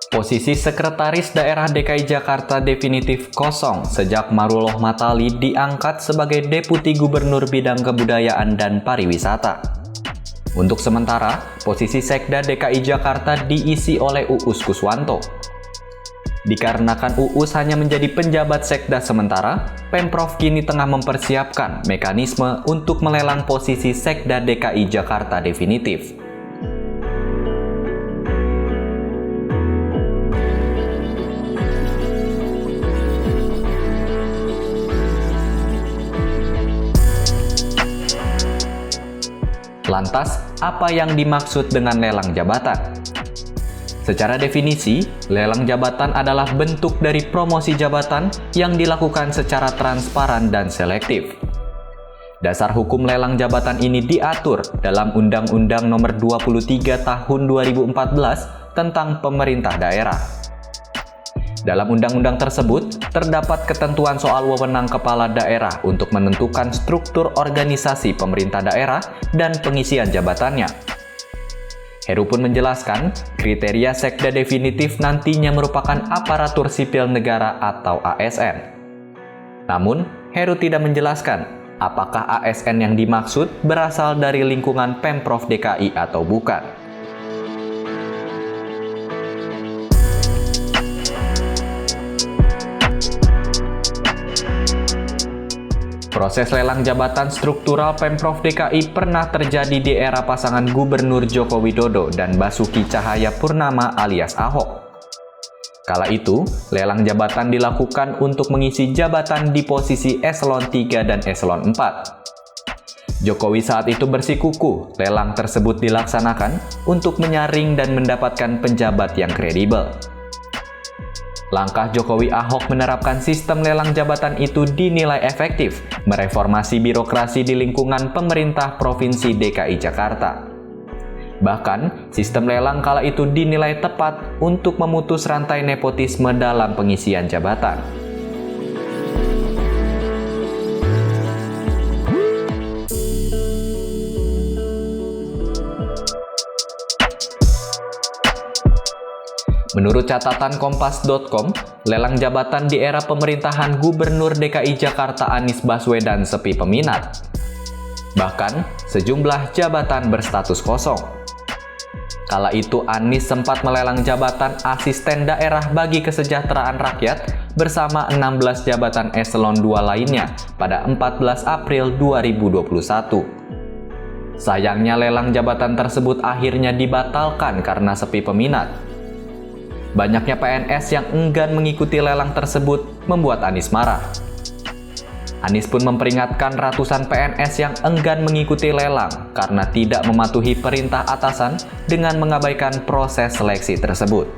Posisi Sekretaris Daerah DKI Jakarta definitif kosong sejak Marullah Matali diangkat sebagai Deputi Gubernur Bidang Kebudayaan dan Pariwisata. Untuk sementara, posisi Sekda DKI Jakarta diisi oleh Uus Kuswanto. Dikarenakan Uus hanya menjadi penjabat Sekda sementara, Pemprov kini tengah mempersiapkan mekanisme untuk melelang posisi Sekda DKI Jakarta definitif. Lantas, apa yang dimaksud dengan lelang jabatan? Secara definisi, lelang jabatan adalah bentuk dari promosi jabatan yang dilakukan secara transparan dan selektif. Dasar hukum lelang jabatan ini diatur dalam Undang-Undang Nomor 23 Tahun 2014 tentang Pemerintah Daerah. Dalam undang-undang tersebut, terdapat ketentuan soal wewenang kepala daerah untuk menentukan struktur organisasi pemerintah daerah dan pengisian jabatannya. Heru pun menjelaskan, kriteria Sekda definitif nantinya merupakan aparatur sipil negara atau ASN. Namun, Heru tidak menjelaskan apakah ASN yang dimaksud berasal dari lingkungan Pemprov DKI atau bukan. Proses lelang jabatan struktural Pemprov DKI pernah terjadi di era pasangan Gubernur Joko Widodo dan Basuki Cahayapurnama alias Ahok. Kala itu, lelang jabatan dilakukan untuk mengisi jabatan di posisi eselon 3 dan eselon 4. Jokowi saat itu bersikukuh lelang tersebut dilaksanakan untuk menyaring dan mendapatkan penjabat yang kredibel. Langkah Jokowi Ahok menerapkan sistem lelang jabatan itu dinilai efektif, mereformasi birokrasi di lingkungan pemerintah Provinsi DKI Jakarta. Bahkan, sistem lelang kala itu dinilai tepat untuk memutus rantai nepotisme dalam pengisian jabatan. Menurut catatan Kompas.com, lelang jabatan di era pemerintahan Gubernur DKI Jakarta Anies Baswedan sepi peminat. Bahkan, sejumlah jabatan berstatus kosong. Kala itu Anies sempat melelang jabatan asisten daerah bagi kesejahteraan rakyat bersama 16 jabatan eselon 2 lainnya pada 14 April 2021. Sayangnya lelang jabatan tersebut akhirnya dibatalkan karena sepi peminat. Banyaknya PNS yang enggan mengikuti lelang tersebut membuat Anies marah. Anies pun memperingatkan ratusan PNS yang enggan mengikuti lelang karena tidak mematuhi perintah atasan dengan mengabaikan proses seleksi tersebut.